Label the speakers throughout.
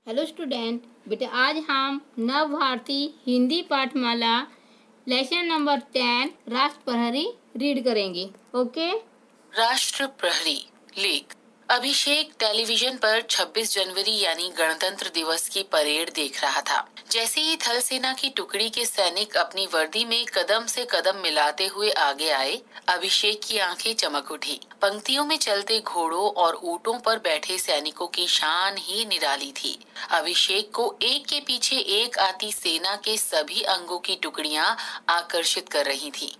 Speaker 1: Hello student, बेटा आज हम नव भारती हिंदी पाठमाला लेसन नंबर 10 राष्ट्र प्रहरी रीड करेंगे। ओके।
Speaker 2: राष्ट्र प्रहरी लेख। अभिषेक टेलीविजन पर 26 जनवरी यानी गणतंत्र दिवस की परेड देख रहा था। जैसे ही थल सेना की टुकड़ी के सैनिक अपनी वर्दी में कदम से कदम मिलाते हुए आगे आए, अभिषेक की आंखें चमक उठी। पंक्तियों में चलते घोड़ों और ऊंटों पर बैठे सैनिकों की शान ही निराली थी। अभिषेक को एक के पीछे एक आती सेना के सभी अंगों की टुकड़ियां आकर्षित कर रही थी।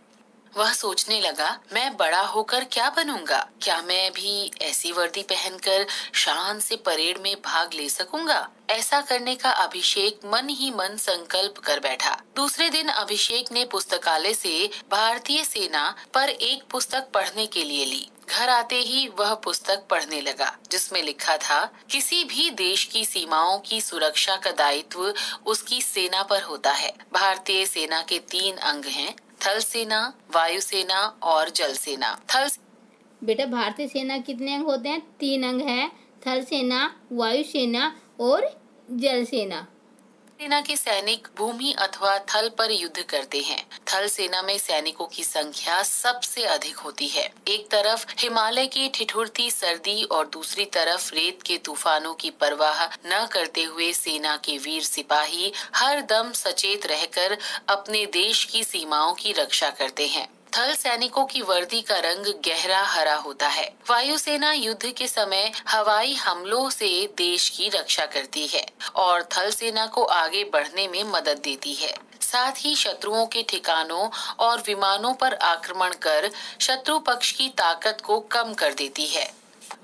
Speaker 2: वह सोचने लगा, मैं बड़ा होकर क्या बनूंगा? क्या मैं भी ऐसी वर्दी पहनकर शान से परेड में भाग ले सकूंगा? ऐसा करने का अभिषेक मन ही मन संकल्प कर बैठा। दूसरे दिन अभिषेक ने पुस्तकालय से भारतीय सेना पर एक पुस्तक पढ़ने के लिए ली। घर आते ही वह पुस्तक पढ़ने लगा, जिसमें लिखा था, किसी भी देश की सीमाओं की सुरक्षा का दायित्व उसकी सेना पर होता है। भारतीय सेना के 3 अंग हैं, थल सेना, वायु सेना और जल सेना।
Speaker 1: बेटा भारतीय सेना कितने अंग होते हैं? 3 अंग है, थल सेना, वायु सेना और जल सेना।
Speaker 2: सेना के सैनिक भूमि अथवा थल पर युद्ध करते हैं। थल सेना में सैनिकों की संख्या सबसे अधिक होती है। एक तरफ हिमालय की ठिठुरती सर्दी और दूसरी तरफ रेत के तूफानों की परवाह न करते हुए सेना के वीर सिपाही हर दम सचेत रहकर अपने देश की सीमाओं की रक्षा करते हैं। थल सैनिकों की वर्दी का रंग गहरा हरा होता है। वायुसेना युद्ध के समय हवाई हमलों से देश की रक्षा करती है और थल सेना को आगे बढ़ने में मदद देती है। साथ ही शत्रुओं के ठिकानों और विमानों पर आक्रमण कर शत्रु पक्ष की ताकत को कम कर देती है।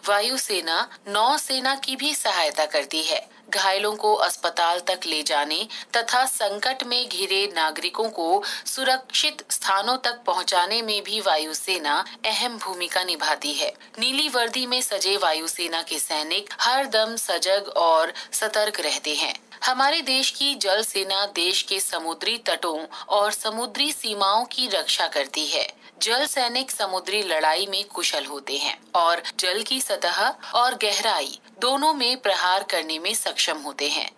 Speaker 2: वायुसेना नौसेना की भी सहायता करती है। घायलों को अस्पताल तक ले जाने तथा संकट में घिरे नागरिकों को सुरक्षित स्थानों तक पहुंचाने में भी वायुसेना अहम भूमिका निभाती है। नीली वर्दी में सजे वायुसेना के सैनिक हर दम सजग और सतर्क रहते हैं। हमारे देश की जल सेना देश के समुद्री तटों और समुद्री सीमाओं की रक्षा करती है। जल सैनिक समुद्री लड़ाई में कुशल होते हैं और जल की सतह और गहराई दोनों में प्रहार करने में सक्षम होते हैं।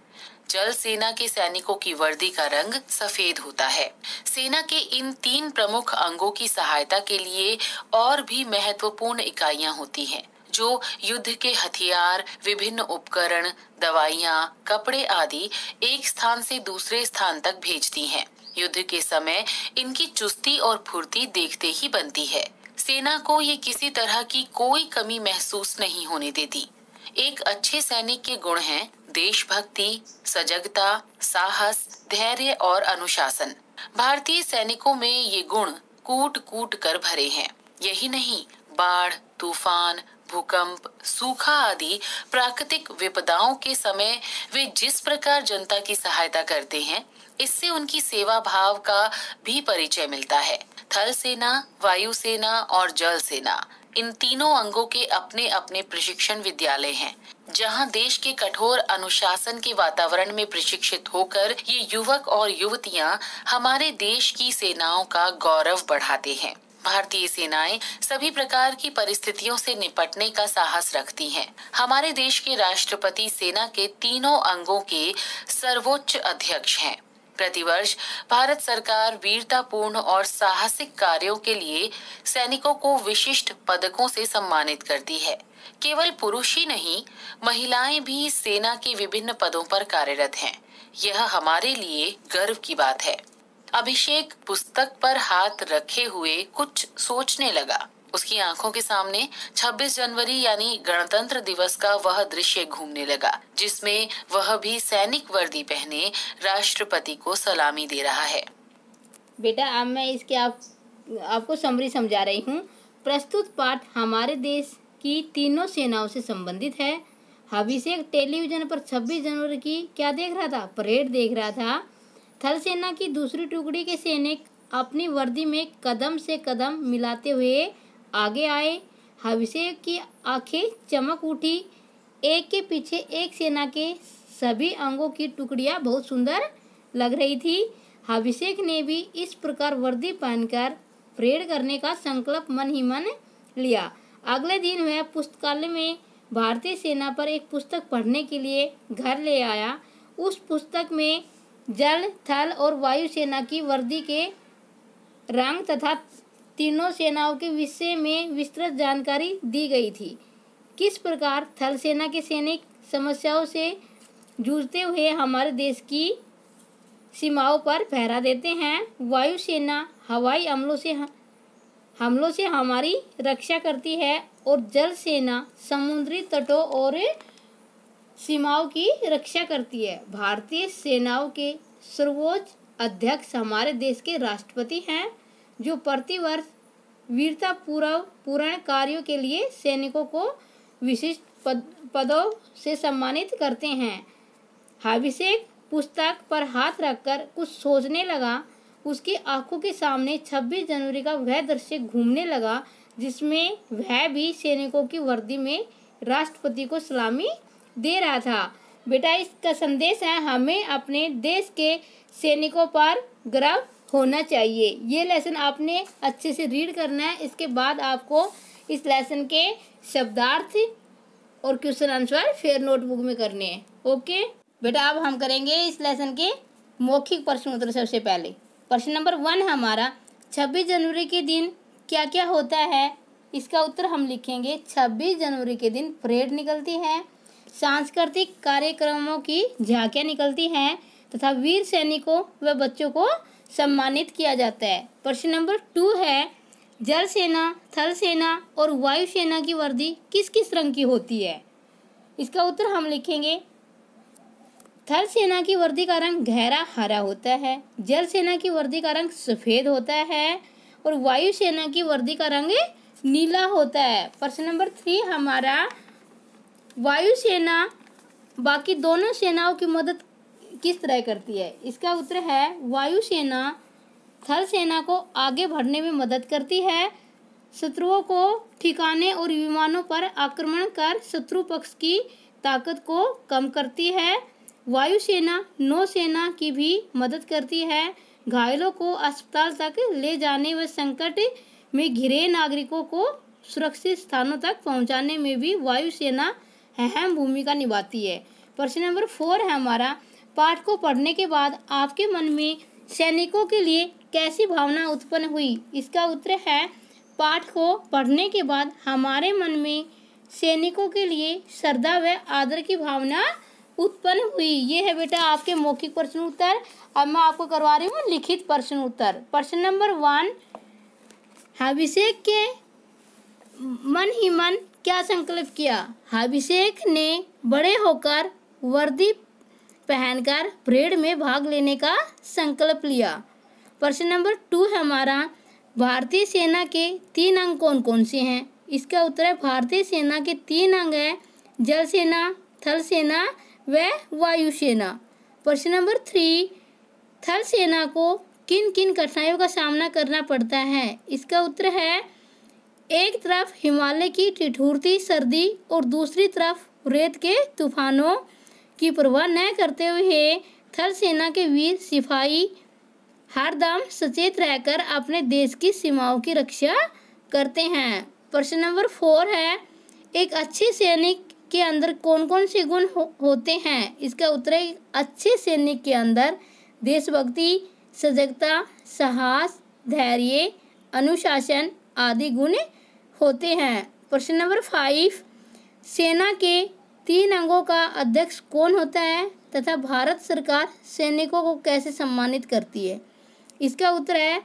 Speaker 2: जल सेना के सैनिकों की वर्दी का रंग सफेद होता है। सेना के इन 3 प्रमुख अंगों की सहायता के लिए और भी महत्वपूर्ण इकाइयां होती हैं, जो युद्ध के हथियार, विभिन्न उपकरण, दवाइयां, कपड़े आदि एक स्थान से दूसरे स्थान तक भेजती हैं। युद्ध के समय इनकी चुस्ती और फुर्ती देखते ही बनती है। सेना को ये किसी तरह की कोई कमी महसूस नहीं होने देती। एक अच्छे सैनिक के गुण हैं देशभक्ति, सजगता, साहस, धैर्य और अनुशासन। भारतीय सैनिकों में ये गुण कूट कूट कर भरे हैं। यही नहीं, बाढ़, तूफान, भूकंप, सूखा आदि प्राकृतिक विपदाओं के समय वे जिस प्रकार जनता की सहायता करते हैं, इससे उनकी सेवा भाव का भी परिचय मिलता है। थल सेना, वायु सेना और जल सेना, इन तीनों अंगों के अपने अपने प्रशिक्षण विद्यालय हैं, जहां देश के कठोर अनुशासन के वातावरण में प्रशिक्षित होकर ये युवक और युवतियां हमारे देश की सेनाओं का गौरव बढ़ाते हैं। भारतीय सेनाएं सभी प्रकार की परिस्थितियों से निपटने का साहस रखती हैं। हमारे देश के राष्ट्रपति सेना के तीनों अंगों के सर्वोच्च अध्यक्ष हैं। प्रतिवर्ष भारत सरकार वीरतापूर्ण और साहसिक कार्यों के लिए सैनिकों को विशिष्ट पदकों से सम्मानित करती है। केवल पुरुष ही नहीं, महिलाएं भी सेना के विभिन्न पदों पर कार्यरत हैं। यह हमारे लिए गर्व की बात है। अभिषेक पुस्तक पर हाथ रखे हुए कुछ सोचने लगा। उसकी आंखों के सामने 26 जनवरी यानी गणतंत्र दिवस का वह दृश्य घूमने लगा, जिसमें वह भी सैनिक वर्दी पहने राष्ट्रपति को सलामी दे रहा है।
Speaker 1: बेटा अब मैं इसके आपको समरी समझा रही हूँ। प्रस्तुत पाठ हमारे देश की तीनों सेनाओं से संबंधित है। अभिषेक टेलीविजन पर 26 जनवरी की क्या देख रहा था? परेड देख रहा था। थल सेना की दूसरी टुकड़ी के सैनिक अपनी वर्दी में कदम से कदम मिलाते हुए आगे आए। अभिषेक की आंखें चमक उठी। एक के पीछे एक सेना के सभी अंगों की टुकड़ियां बहुत सुंदर लग रही थी। अभिषेक ने भी इस प्रकार वर्दी पहनकर परेड करने का संकल्प मन ही मन लिया। अगले दिन वह पुस्तकालय में भारतीय सेना पर एक पुस्तक पढ़ने के लिए घर ले आया। उस पुस्तक में जल, थल और वायु सेना की वर्दी के रंग तथा तीनों सेनाओं के विषय में विस्तृत जानकारी दी गई थी। किस प्रकार थल सेना के सैनिक समस्याओं से जूझते हुए हमारे देश की सीमाओं पर पहरा देते हैं, वायु सेना हवाई हमलों से हमारी रक्षा करती है और जल सेना समुद्री तटों और सीमाओं की रक्षा करती है। भारतीय सेनाओं के सर्वोच्च अध्यक्ष हमारे देश के राष्ट्रपति हैं, जो प्रतिवर्ष वीरतापूर्ण कार्यों के लिए सैनिकों को विशिष्ट पदों से सम्मानित करते हैं। अभिषेक पुस्तक पर हाथ रखकर कुछ सोचने लगा। उसकी आंखों के सामने 26 जनवरी का वह दृश्य घूमने लगा जिसमें वह भी सैनिकों की वर्दी में राष्ट्रपति को सलामी दे रहा था। बेटा, इसका संदेश है हमें अपने देश के सैनिकों पर गर्व होना चाहिए। ये लेसन आपने अच्छे से रीड करना है। इसके बाद आपको इस लेसन के शब्दार्थ और क्वेश्चन आंसर फेयर नोटबुक में करने हैं। ओके बेटा, अब हम करेंगे इस लेसन के मौखिक प्रश्न उत्तर। सबसे पहले प्रश्न नंबर 1 हमारा 26 जनवरी के दिन क्या क्या होता है। इसका उत्तर हम लिखेंगे 26 जनवरी के दिन परेड निकलती है, सांस्कृतिक कार्यक्रमों की झांकियां निकलती हैं तथा वीर सैनिकों व बच्चों को सम्मानित किया जाता है। प्रश्न नंबर 2 है जल सेना, थल सेना और वायु सेना की वर्दी किस किस रंग की होती है। इसका उत्तर हम लिखेंगे थल सेना की वर्दी का रंग गहरा हरा होता है, जल सेना की वर्दी का रंग सफेद होता है और वायु सेना की वर्दी का रंग नीला होता है। प्रश्न नंबर 3 हमारा वायु सेना बाकी दोनों सेनाओं की मदद किस तरह करती है। इसका उत्तर है वायु सेना थल सेना को आगे बढ़ने में मदद करती है, शत्रुओं को ठिकाने और विमानों पर आक्रमण कर शत्रु पक्ष की ताकत को कम करती है। वायु सेना नौसेना की भी मदद करती है, घायलों को अस्पताल तक ले जाने व संकट में घिरे नागरिकों को सुरक्षित स्थानों तक पहुंचाने में भी वायु सेना अहम भूमिका निभाती है। प्रश्न नंबर 4 है हमारा पाठ को पढ़ने के बाद आपके मन में सैनिकों के लिए कैसी भावना उत्पन्न हुई। इसका उत्तर है पाठ को पढ़ने के बाद हमारे मन में सैनिकों के लिए श्रद्धा व आदर की भावना उत्पन्न हुई। ये है बेटा आपके मौखिक प्रश्न उत्तर। अब मैं आपको करवा रही हूँ लिखित प्रश्न उत्तर। प्रश्न नंबर 1 अभिषेक के मन ही मन क्या संकल्प किया। अभिषेक ने बड़े होकर वर्दी पहनकर परेड में भाग लेने का संकल्प लिया। प्रश्न नंबर 2 है हमारा भारतीय सेना के 3 अंग कौन कौन से हैं। इसका उत्तर है भारतीय सेना के 3 अंग है जल सेना, थल सेना व वायु सेना। प्रश्न नंबर 3 थल सेना को किन किन कठिनाइयों का सामना करना पड़ता है। इसका उत्तर है एक तरफ हिमालय की ठिठुरती सर्दी और दूसरी तरफ रेत के तूफानों की परवाह न करते हुए थल सेना के वीर सिपाही हरदम सचेत रहकर अपने देश की सीमाओं की रक्षा करते हैं। प्रश्न नंबर 4 है एक अच्छे सैनिक के अंदर कौन कौन से गुण होते हैं। इसका उत्तर है अच्छे सैनिक के अंदर देशभक्ति, सजगता, साहस, धैर्य, अनुशासन आदि गुण होते हैं। प्रश्न नंबर 5 सेना के 3 अंगों का अध्यक्ष कौन होता है तथा भारत सरकार सैनिकों को कैसे सम्मानित करती है। इसका उत्तर है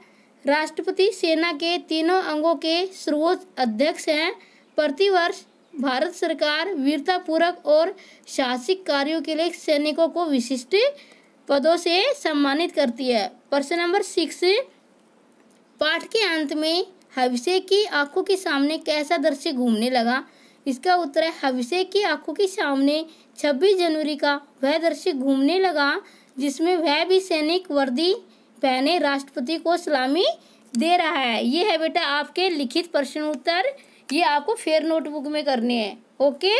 Speaker 1: राष्ट्रपति सेना के तीनों अंगों के सर्वोच्च अध्यक्ष हैं। प्रतिवर्ष भारत सरकार वीरतापूर्वक और साहसिक कार्यों के लिए सैनिकों को विशिष्ट पदों से सम्मानित करती है। प्रश्न नंबर 6 पाठ के अंत में अभिषेक की आंखों के सामने कैसा दृश्य घूमने लगा। इसका उत्तर है अभिषेक की आंखों के सामने 26 जनवरी का वह दृश्य घूमने लगा जिसमें वह भी सैनिक वर्दी पहने राष्ट्रपति को सलामी दे रहा है। ये है बेटा आपके लिखित प्रश्न उत्तर। ये आपको फेयर नोटबुक में करने हैं। ओके।